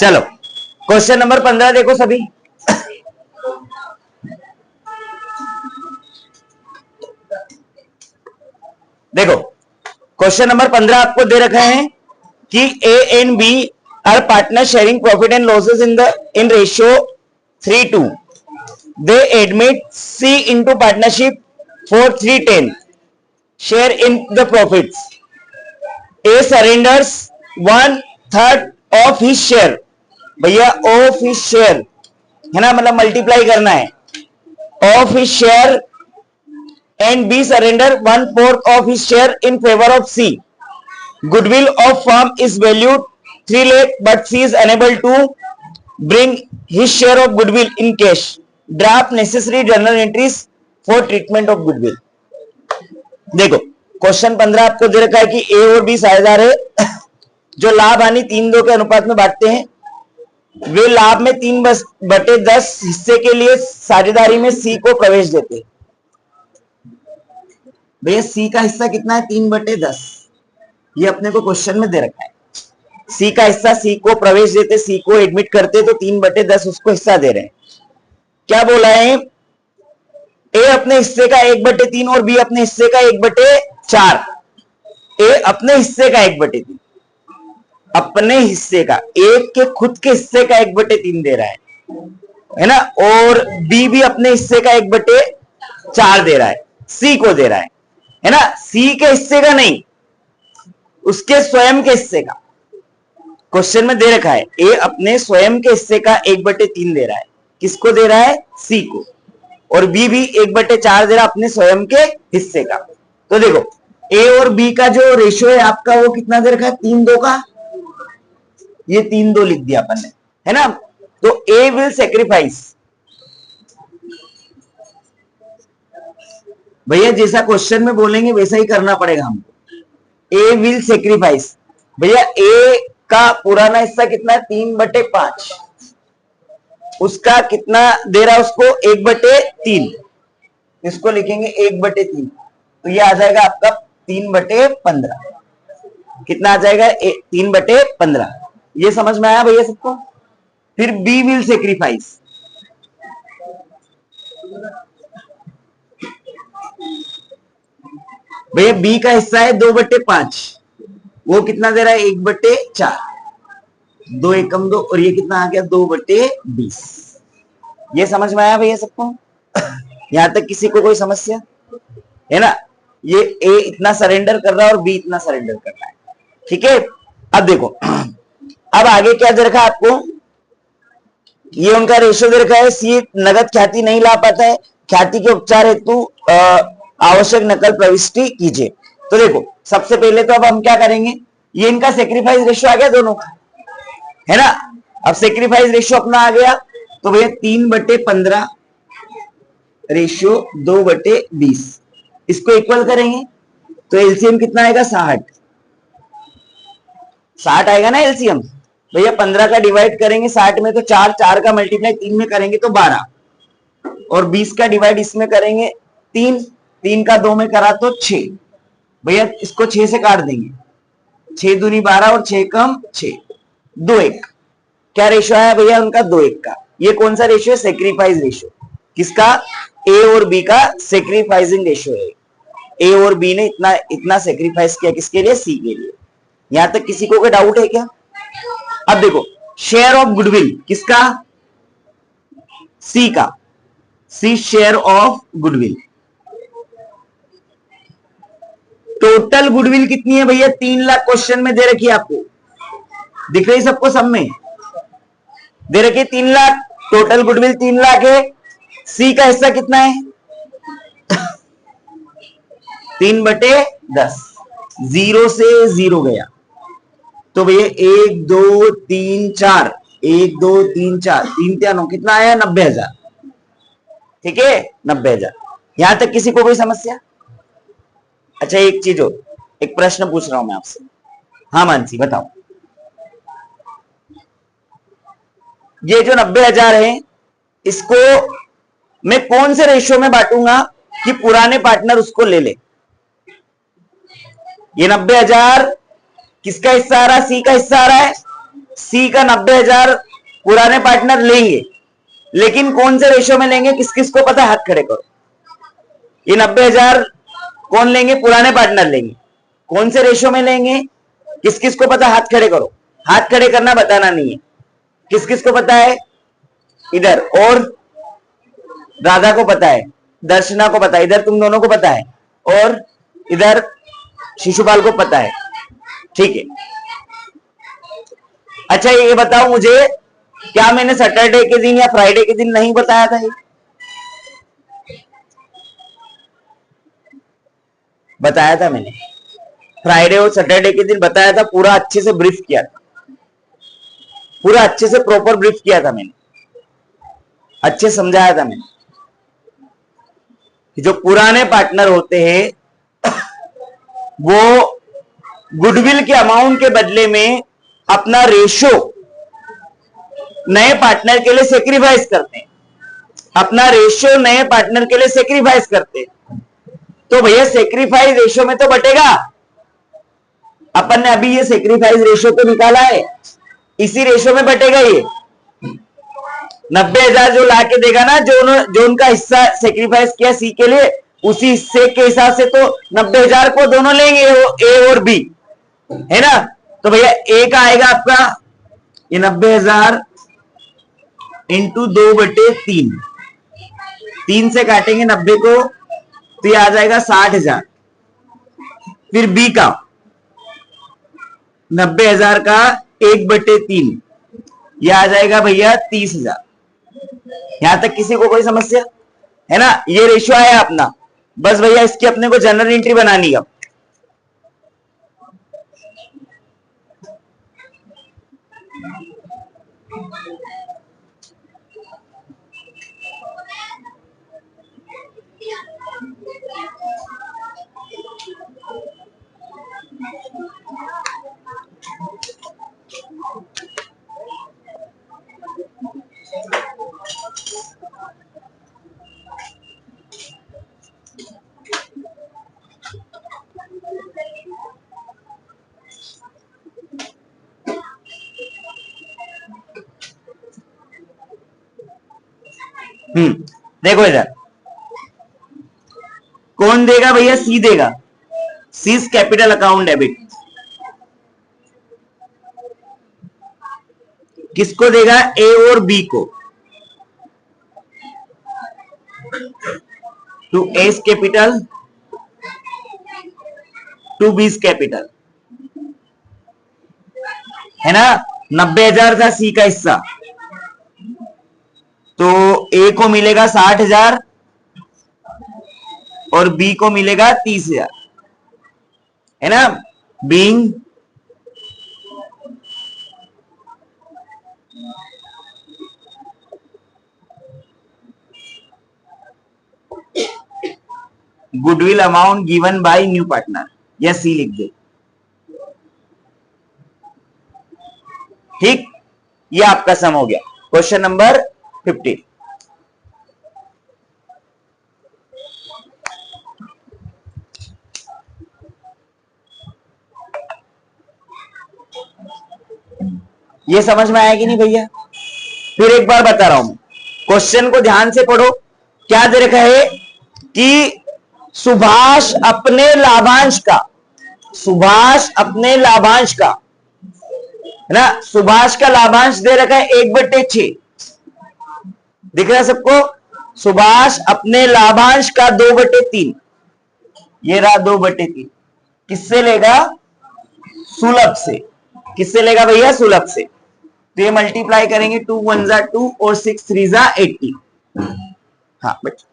चलो question number 15 देखो सभी। देखो क्वेश्चन नंबर 15 आपको दे रखा है कि A and B are partner sharing profit and losses in ratio 3:2. They admit C into partnership for 310 share in the profits. A surrenders 1/3 of his share. भैया of his share है ना, मतलब multiply करना है. Of his share and B surrender 1/4 of his share in favor of C. Goodwill of firm is valued 3 lakh, but C is unable to bring his share of goodwill in cash. Draft necessary journal entries for treatment of goodwill. देखो question 15 आपको दे रखा है कि A और B साझेदार है जो लाभ हानि 3:2 के अनुपात में बांटते हैं. वे लाभ में 3/10 हिस्से के लिए साझेदारी में C को प्रवेश देते हैं. भैया सी का हिस्सा कितना है? 3/10. ये अपने को क्वेश्चन में दे रखा है. सी का हिस्सा सी को प्रवेश देते, सी को एडमिट करते, तो 3/10 उसको हिस्सा दे रहे हैं. क्या बोला है? ए अपने हिस्से का 1/3 और बी अपने हिस्से का 1/4. ए अपने हिस्से का 1/3, अपने हिस्से का, एक के खुद के हिस्से का 1/3 दे रहा है ना, और बी भी अपने हिस्से का 1/4 दे रहा है, सी को दे रहा है ना. सी के हिस्से का नहीं, उसके स्वयं के हिस्से का क्वेश्चन में दे रखा है. ए अपने स्वयं के हिस्से का 1/3 दे रहा है. किसको दे रहा है? सी को. और बी भी 1/4 दे रहा है अपने स्वयं के हिस्से का. तो देखो ए और बी का जो रेशियो है आपका वो कितना दे रखा है? 3:2 का. ये 3:2 लिख दिया अपन ने, है ना. तो ए विल सेक्रीफाइस. भैया जैसा क्वेश्चन में बोलेंगे वैसा ही करना पड़ेगा हमको. ए विल सेक्रीफाइस. भैया ए का पुराना हिस्सा कितना है? 3/5. उसका कितना दे रहा है? उसको 1/3. इसको लिखेंगे 1/3. तो ये आ जाएगा आपका 3/15. कितना आ जाएगा? 3/15. ये समझ में आया भैया सबको? फिर बी विल सेक्रीफाइस. भैया बी का हिस्सा है 2/5. वो कितना दे रहा है? 1/4. 2 एकम 2, और ये कितना आ गया? 2/20. ये समझ में आया भैया सबको? यहां तक किसी को कोई समस्या है ना? ये ए इतना सरेंडर कर रहा है और बी इतना सरेंडर कर रहा है. ठीक है. अब देखो अब आगे क्या दे रखा है आपको? ये उनका रेशियो दे रखा है. सी नगद ख्याति नहीं ला पाता है. ख्याति के उपचार हेतु आवश्यक नकल प्रविष्टि कीजिए. तो देखो सबसे पहले तो अब हम क्या करेंगे? ये इनका सेक्रीफाइस रेशियो आ गया दोनों का, है ना. अब सेक्रीफाइस रेशियो अपना आ गया. तो भैया 3/15 रेशियो 2/20. इसको इक्वल करेंगे तो एलसीएम कितना आएगा? 60 आएगा ना एलसीएम. भैया 15 का डिवाइड करेंगे 60 में तो 4 का मल्टीप्लाई 3 में करेंगे तो 12, और 20 का डिवाइड इसमें करेंगे 3 का 2 में करा तो 6. भैया इसको 6 से काट देंगे. 6 दूनी 12 और 6 कम 6, 2:1. क्या रेशियो आया भैया उनका? 2:1 का. ये कौन सा रेशियो है? Sacrifice ratio. किसका? ए और बी का सेक्रीफाइसिंग रेशियो है. ए और बी ने इतना सेक्रीफाइस किया. किसके लिए? सी के लिए. यहां तक किसी को कोई डाउट है क्या? अब देखो शेयर ऑफ गुडविल किसका? सी का. C share of goodwill. Total goodwill कितनी है भैया? 3 लाख क्वेश्चन में दे रखी है आपको. दिख रही सबको? सब में दे रखी है 3 लाख. टोटल गुडविल 3 लाख है. सी का हिस्सा कितना है? 3/10. 0 से 0 गया तो भैया 1 2 3 4, 1 2 3 4, 3 3 9, कितना आया? 90,000. ठीक है 90,000. यहां तक किसी को कोई समस्या? अच्छा एक चीज हो, एक प्रश्न पूछ रहा हूं मैं आपसे. हाँ मानसी बताओ. ये जो 90,000 है इसको मैं कौन से रेशियो में बांटूंगा कि पुराने पार्टनर उसको ले ले? ये 90,000 किसका हिस्सा आ रहा है? सी का हिस्सा आ रहा है. सी का 90,000 पुराने पार्टनर लेंगे, लेकिन कौन से रेशियो में लेंगे, किस किस को पता है, हाथ खड़े करो। ये 90,000 कौन लेंगे, पुराने पार्टनर लेंगे, कौन से रेशियो में लेंगे, किस किस को पता, हाथ खड़े करो। हाथ खड़े करना, बताना नहीं है। किस किस को पता है, इधर और राधा को पता है, दर्शना को पता है, इधर तुम दोनों को पता है, और इधर शिशुपाल को पता है। ठीक है, अच्छा ये बताओ मुझे, क्या मैंने सैटरडे के दिन या फ्राइडे के दिन नहीं बताया था? ये बताया था मैंने, फ्राइडे और सैटरडे के दिन बताया था, पूरा अच्छे से ब्रीफ किया था, पूरा अच्छे से प्रॉपर ब्रीफ किया था मैंने, अच्छे समझाया था मैंने। जो पुराने पार्टनर होते हैं वो गुडविल के अमाउंट के बदले में अपना रेशो नए पार्टनर के लिए सेक्रीफाइस करते हैं, अपना रेशो नए पार्टनर के लिए सेक्रीफाइस करते हैं। तो भैया सेक्रीफाइस रेशो में तो बटेगा। अपन ने अभी ये सेक्रीफाइस रेशो तो निकाला है, इसी रेशो में बटेगा ये 90,000 जो ला के देगा ना, जो उनका हिस्सा सेक्रीफाइस किया सी के लिए, उसी हिस्से के हिसाब से तो 90,000 को दोनों लेंगे, ए और बी, है ना। तो भैया ए का आएगा आपका ये 90,000 इंटू 2/3, 3 से काटेंगे 90 को तो ये आ जाएगा 60,000। फिर बी का 90,000 का 1/3, ये आ जाएगा भैया 30,000। यहां तक किसी को कोई समस्या है ना? ये रेशियो आया अपना, बस भैया इसकी अपने को जनरल एंट्री बनानी है। देखो इधर कौन देगा भैया, सी देगा, सीज कैपिटल अकाउंट डेबिट। किसको देगा, ए और बी को, to A's capital to B's capital, है ना। 90,000 था सी का हिस्सा, तो ए को मिलेगा 60,000 और बी को मिलेगा 30,000, है ना। Being goodwill amount given by new partner, या सी लिख दे। ठीक, ये आपका सम हो गया, क्वेश्चन नंबर 15। ये समझ में आया कि नहीं भैया? फिर एक बार बता रहा हूं, क्वेश्चन को ध्यान से पढ़ो। क्या दे रखा है कि सुभाष अपने लाभांश का, सुभाष अपने लाभांश का, है ना, सुभाष का लाभांश दे रखा है 1/6, दिख रहा है सबको। सुभाष अपने लाभांश का 2/3, ये रहा 2/3, किससे लेगा, सुलभ से। किससे लेगा भैया, सुलभ से। तो ये मल्टीप्लाई करेंगे, 2 1 जा 2 और 6 3 जा 18। हाँ बच्चा,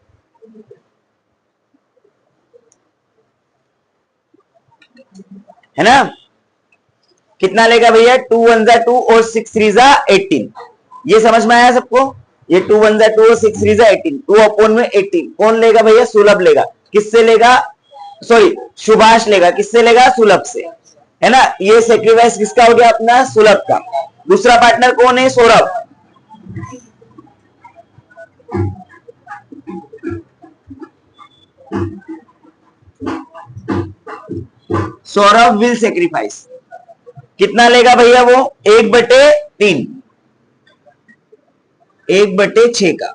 है ना। कितना लेगा भैया, 2 1 जा 2 और 6 3 जा 18। ये समझ में आया सबको? ये 2 1 जा 2 और 6 3 जा 18, 2 अपॉन में 18 कौन लेगा भैया, सुलभ लेगा। किससे लेगा, सॉरी सुभाष लेगा, किससे लेगा, सुलभ से, है ना। ये सेक्रीफाइस किसका हो गया, अपना सुलभ का। दूसरा पार्टनर कौन है, सौरभ। सौरभ विल सेक्रीफाइस, कितना लेगा भैया वो 1/3, 1/6 का,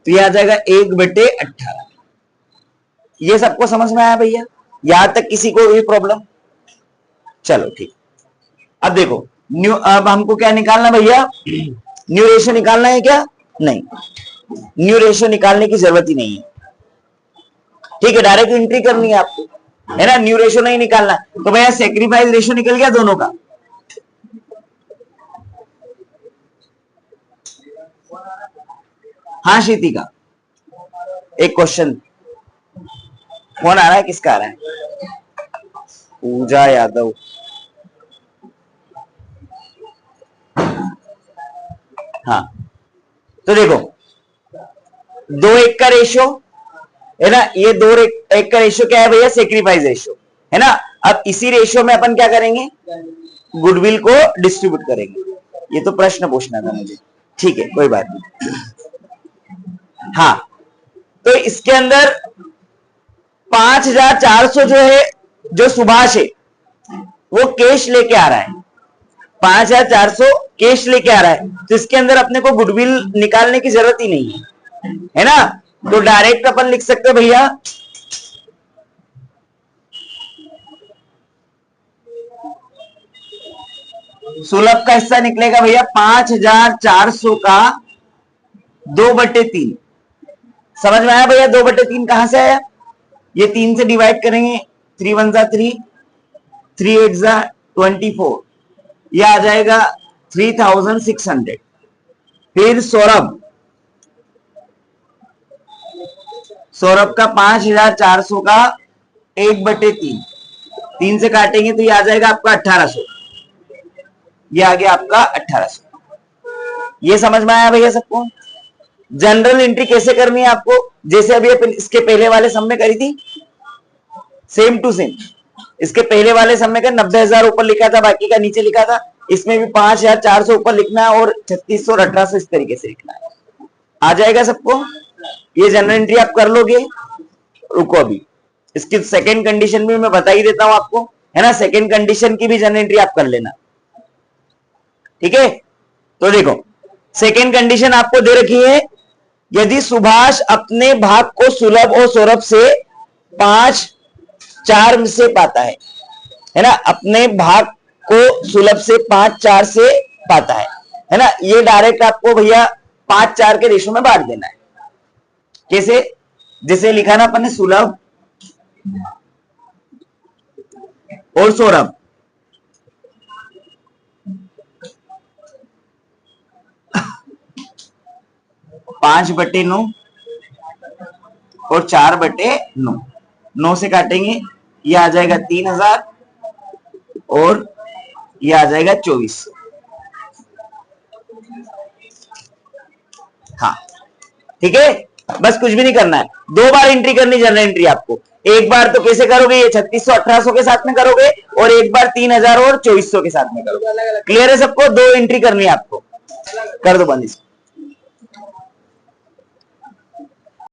तो यह आ जाएगा 1/18। ये सबको समझ में आया भैया? यहां तक किसी को भी प्रॉब्लम? चलो ठीक। अब देखो न्यू, अब हमको क्या निकालना भैया? न्यू रेशियो निकालना है क्या? नहीं, न्यू रेशियो निकालने की जरूरत ही नहीं है। ठीक है, डायरेक्ट एंट्री करनी है आपको, है ना, न्यू रेशियो नहीं निकालना। तो भैया सेक्रीफाइस रेशियो निकल गया दोनों का। हाँ शीति का एक क्वेश्चन, कौन आ रहा है, किसका आ रहा है? पूजा यादव। हाँ, तो देखो 2:1 का रेशियो है ना, ये 2:1 का रेशियो क्या है भैया? सेक्रीफाइस रेशियो है ना। अब इसी रेशियो में अपन क्या करेंगे? गुडविल को डिस्ट्रीब्यूट करेंगे। ये तो प्रश्न पूछना था मुझे, ठीक है कोई बात नहीं। हाँ, तो इसके अंदर 5400 जो है, जो सुभाष है वो कैश लेके आ रहा है, 5400 कैश लेके आ रहा है, तो इसके अंदर अपने को गुडविल निकालने की जरूरत ही नहीं है ना। तो डायरेक्ट अपन लिख सकते हैं भैया सुलभ का हिस्सा निकलेगा भैया 5400 का 2/3। समझ में आया भैया? 2/3 कहां से आया? ये 3 से डिवाइड करेंगे, 3 1 जा 3, 3 8 जा 24, ये आ जाएगा 3600। फिर सौरभ का 5400 का 1/3, 3 से काटेंगे तो ये आ जाएगा आपका 1800, ये आ गया आपका 1800। ये समझ में आया भैया सबको? जनरल एंट्री कैसे करनी है आपको? जैसे अभी इसके पहले वाले सम में करी थी, सेम टू सेम। इसके पहले वाले सम में 90,000 ऊपर लिखा था, बाकी का नीचे लिखा था। इसमें भी 5400 ऊपर लिखना है और 3600 और 1800 इस तरीके से लिखना है। आ जाएगा सबको? ये जनरल एंट्री आप कर लोगे? रुको अभी इसकी सेकेंड कंडीशन भी मैं बता ही देता हूं आपको, है ना। सेकेंड कंडीशन की भी जनरल एंट्री आप कर लेना, ठीक है। तो देखो सेकेंड कंडीशन आपको दे रखी है, यदि सुभाष अपने भाग को सुलभ और सौरभ से 5-4 से पाता है ना, अपने भाग को सुलभ से 5-4 से पाता है ना। ये डायरेक्ट आपको भैया 5-4 के रेशो में बांट देना है। कैसे? जैसे लिखा ना अपन ने, सुलभ और सौरभ, पांच बटे 9 और 4/9, 9 से काटेंगे ये आ जाएगा 3000 और ये आ जाएगा 2400। हाँ ठीक है, बस कुछ भी नहीं करना है। 2 बार एंट्री करनी जनरल एंट्री आपको। एक बार तो कैसे करोगे? ये 3600 1800 के साथ में करोगे और एक बार 3000 और 2400 के साथ में करोगे। क्लियर है सबको? 2 एंट्री करनी है आपको। कर दो बंद इसको।